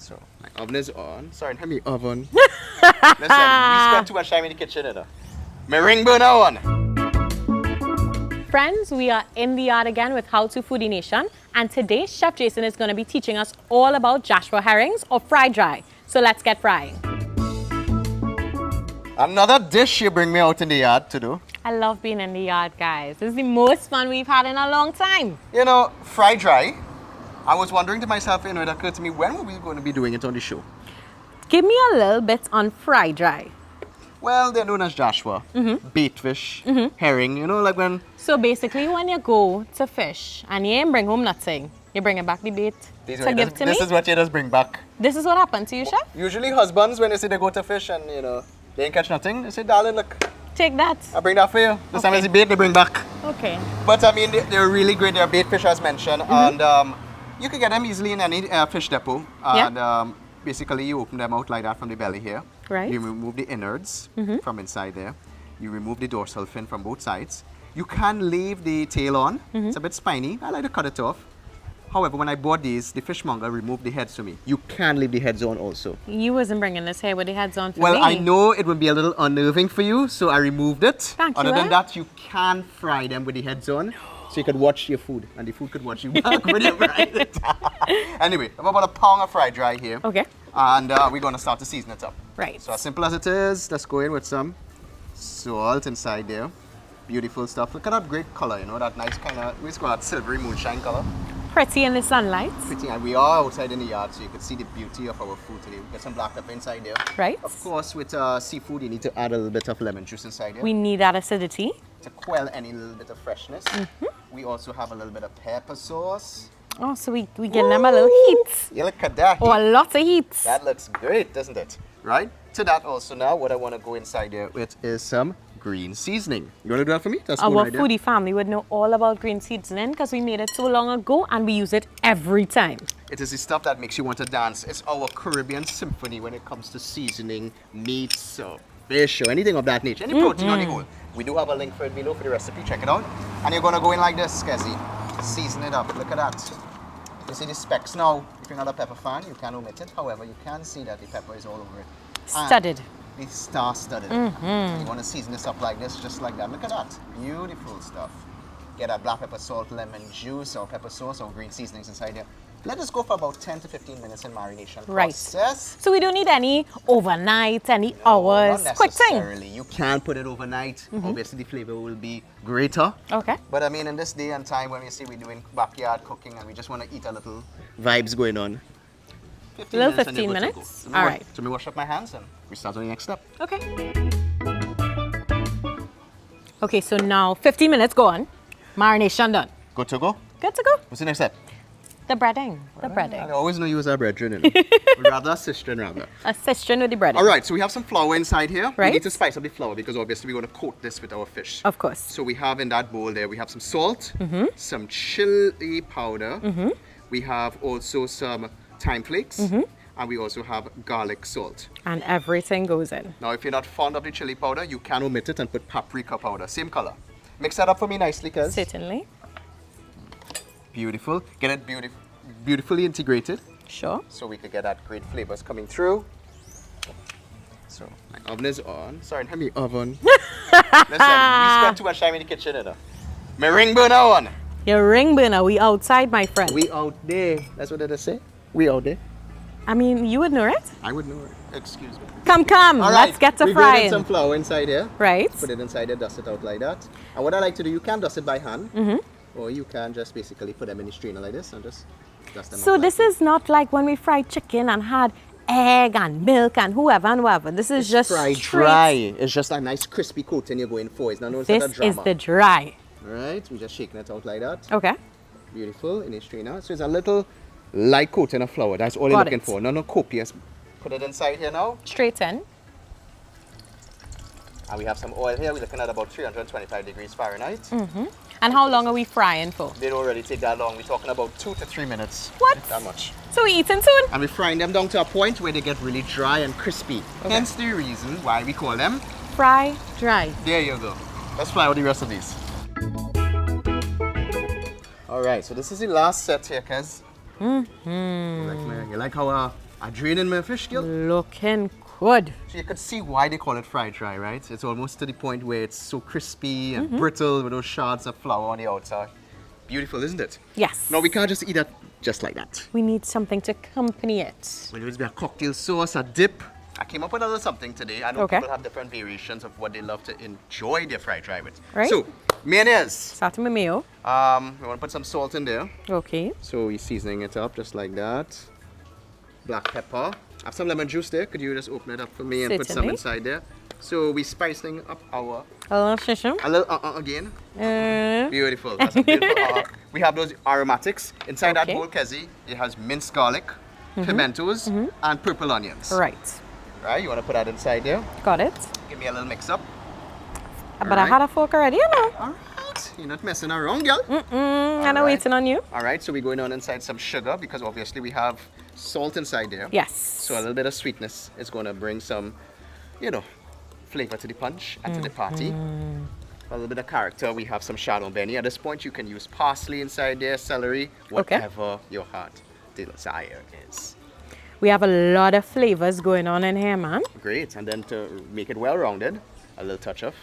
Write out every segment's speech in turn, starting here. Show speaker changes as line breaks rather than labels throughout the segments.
So my oven is on. Sorry, have me oven. Listen, we spent too much time in the kitchen, you know. My ring burner on.
Friends, we are in the yard again with How to Foodie Nation, and today Chef Jason is going to be teaching us all about Joshua herrings or fried dry. So let's get frying.
Another dish you bring me out in the yard to do.
I love being in the yard, guys. This is the most fun we've had in a long time.
You know, fried dry. I was wondering to myself, you know, it occurred to me, when were we going to be doing it on the show?
Give me a little bit on fried dry.
Well, they're known as Joshua, bait fish, herring, you know, like when...
So basically, when you go to fish and you ain't bring home nothing, you bring it back the bait to give to me?
This is what you just bring back.
This is what happened to you, Chef?
Usually husbands, when they say they go to fish and, you know, they ain't catch nothing, they say, darling, look,
Take that.
I bring that for you. This time it's the bait they bring back.
Okay.
But I mean, they're really great. They're bait fish as mentioned. And you can get them easily in any fish depot. And basically you open them out like that from the belly here.
Right.
You remove the innards from inside there. You remove the dorsal fin from both sides. You can leave the tail on. It's a bit spiny. I like to cut it off. However, when I bought these, the fishmonger removed the heads for me. You can leave the heads on also.
You wasn't bringing this here with the heads on for me.
Well, I know it would be a little unnerving for you, so I removed it.
Thank you.
Other than that, you can fry them with the heads on, so you could watch your food, and the food could watch you back when you fry it. Anyway, I have about a pound of fried dry here.
Okay.
And we're going to start to season it up.
Right.
So as simple as it is, let's go in with some salt inside there. Beautiful stuff. Look at that great color, you know, that nice kind of, we call that silvery moonshine color.
Pretty in the sunlight.
Pretty, and we are outside in the yard, so you can see the beauty of our food today. We got some black pepper inside there.
Right.
Of course, with seafood, you need to add a little bit of lemon juice inside there
We need that acidity.
to quell any little bit of freshness. We also have a little bit of pepper sauce.
Oh, so we get them a little heat.
Yeah, look at that.
Or a lot of heat.
That looks great, doesn't it? Right? To that also now, what I want to go inside there with is some green seasoning. You want to do that for me? That's
Our
right there.
foodie family would know all about green seasoning because we made it so long ago and we use it every time.
It is the stuff that makes you want to dance. It's our Caribbean symphony when it comes to seasoning meats or fish or anything of that nature. Any protein on the whole. We do have a link for it below for the recipe. Check it out. And you're going to go in like this, Kezzy. Season it up. Look at that. You see the specks now. If you're not a pepper fan, you can omit it. However, you can see that the pepper is all over it.
Studded.
The star-studded. You want to season this up like this, just like that. Look at that. Beautiful stuff. Get a black pepper salt, lemon juice, or pepper sauce, or green seasonings inside there. Let this go for about 10 to 15 minutes in marination process.
So we don't need any overnight, any hours.
Not
Quick thing.
necessarily. You can put it overnight. Obviously, the flavor will be greater.
Okay.
But I mean, in this day and time when we see we're doing backyard cooking and we just want to eat a little vibes going on. 15
Little
minutes and
15
you're good to
minutes?
go.
All right.
So we wash up my hands and we start on the next step.
Okay. Okay, so now 15 minutes gone. Marination done.
Good to go?
Good to go.
What's the next step?
The breading. The
I
breading.
always know you as our brethren, you know. Rather sister rather.
Assisting with the breading.
All right, so we have some flour inside here. We
Right.
need to spice up the flour because obviously we're going to coat this with our fish.
Of course.
So we have in that bowl there, we have some salt, some chili powder. We have also some thyme flakes. And we also have garlic salt.
And everything goes in.
Now, if you're not fond of the chili powder, you can omit it and put paprika powder. Same color. Mix that up for me nicely, Kez.
Certainly.
Beautiful. Get it beautifully integrated
Sure.
so we could get that great flavors coming through. So, my oven is on. Sorry, have me oven. Listen, we spent too much time in the kitchen, you know. My ring burner on.
Your ring burner, we outside, my friend.
We out there. That's what they say. We out there.
I mean, you would know it.
I would know it. Excuse me.
Come,
All right,
let's get to
we brought in
frying.
some flour inside here.
Right.
Put it inside there, dust it out like that. And what I like to do, you can dust it by hand, or you can just basically put them in the strainer like this and just dust them
So
out
this
like
is not like when we fried chicken and had egg and milk and whoever and whoever. This is just
fried
straight.
dry. It's just a nice crispy coating you're going for. It's not no
This
sort of drama.
is the dry.
Right, we're just shaking it out like that.
Okay.
Beautiful in a strainer. So it's a little light coating of flour. That's all you're
Got
looking
it.
for. No copious. Put it inside here now.
Straight in.
And we have some oil here. We're looking at about 325 degrees Fahrenheit.
And how long are we frying for?
They don't really take that long. We're talking about 2 to 3 minutes.
What?
If that much.
So we eating soon?
And we're frying them down to a point where they get really dry and crispy. Hence the reason why we call them.
Fry dry.
There you go. Let's fry out the rest of these. All right, so this is the last set here, Kez. You like how I draining my fish gill.
Looking good.
So you could see why they call it fried dry, right? It's almost to the point where it's so crispy and brittle with those shards of flour on the outside. Beautiful, isn't it?
Yes.
Now we can't just eat that just like that.
We need something to accompany it.
Whether it's be a cocktail sauce, a dip. I came up with a little something today. I know
Okay.
people have different variations of what they love to enjoy their fried dry with.
Right.
So, mayonnaise.
Starting with mayo.
We want to put some salt in there.
Okay.
So we're seasoning it up just like that. Black pepper. I have some lemon juice there. Could you just open it up for me and put some
Certainly.
inside there? So we're spicing up our...
A little shisham.
A little again.
Uh,
Beautiful. That's a beautiful. We have those aromatics. Inside that
Okay.
bowl, Kezi, it has minced garlic, pimentos, and purple onions.
right.
Right? You want to put that inside there?
Got it.
Give me a little mix up.
But I had a fork already, you know.
All right. You're not messing around, girl.
I'm
right.
waiting on you.
All right. So we're going on inside some sugar because obviously we have salt inside there.
Yes.
So a little bit of sweetness is going to bring some, flavor to the punch and to the party. A little bit of character. We have some Chadon Beni. At this point, you can use parsley inside there, celery, whatever your heart desire is.
We have a lot of flavors going on in here, man.
Great. And then to make it well-rounded, a little touch of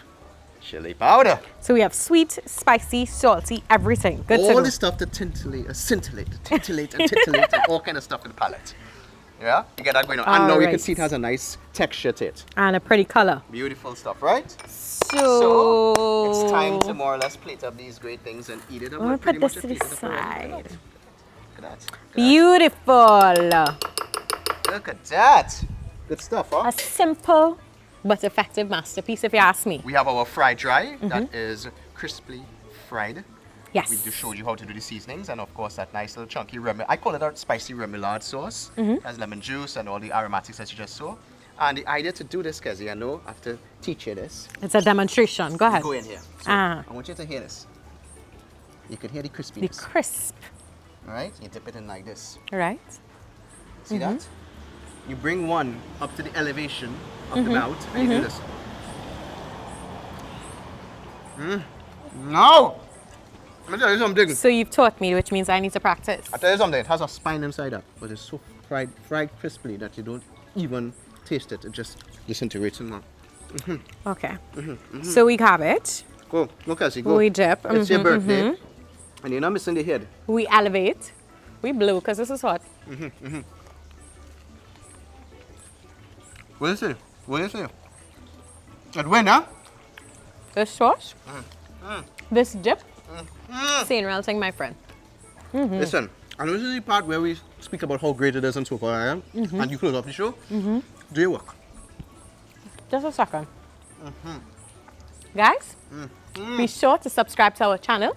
chili powder.
So we have sweet, spicy, salty, everything. Good to
All
go.
the stuff that scintillate and all kind of stuff in the palate. Yeah? You get that going on. And now you can
Alright.
see it has a nice texture to it.
And a pretty color.
Beautiful stuff, right?
So
it's time to more or less plate up these great things and eat it.
I'm gonna
Pretty
put this
much
to the
plated up already.
side.
Look at that.
Beautiful.
Look at that. Good stuff, huh?
A simple but effective masterpiece, if you ask me.
We have our fried dry that is crisply fried.
Yes.
We just showed you how to do the seasonings and of course that nice little chunky I call it our spicy remoulade sauce. Has lemon juice and all the aromatics that you just saw. And the idea to do this, Kezi, I know after teach you this,
It's a demonstration. Go ahead.
go in here. So
Ah.
I want you to hear this. You can hear the
The
crispiness.
crisp.
All right? You dip it in like this.
Right?
See that? You bring one up to the elevation of the mouth and you do this. No! Let me tell you something.
So you've taught me, which means I need to practice.
I'll tell you something. It has a spine inside up, but it's so fried crisply that you don't even taste it. It just disintegrates in one.
Okay. So we have it.
Go, Cassie, go.
We dip.
It's your birthday, and you're not missing the head.
We elevate. We blow because this is hot.
What is it? What is it? That win, huh?
This sauce. This dip. Same real thing, my friend.
Listen, and this is the part where we speak about how great it is and so far, and you close off the show. Do your work.
Just a second. Guys, be sure to subscribe to our channel.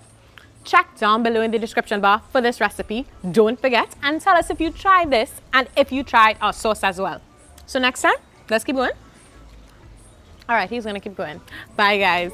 Check down below in the description bar for this recipe. Don't forget and tell us if you tried this and if you tried our sauce as well. So next time, let's keep going. All right, he's gonna keep going. Bye, guys.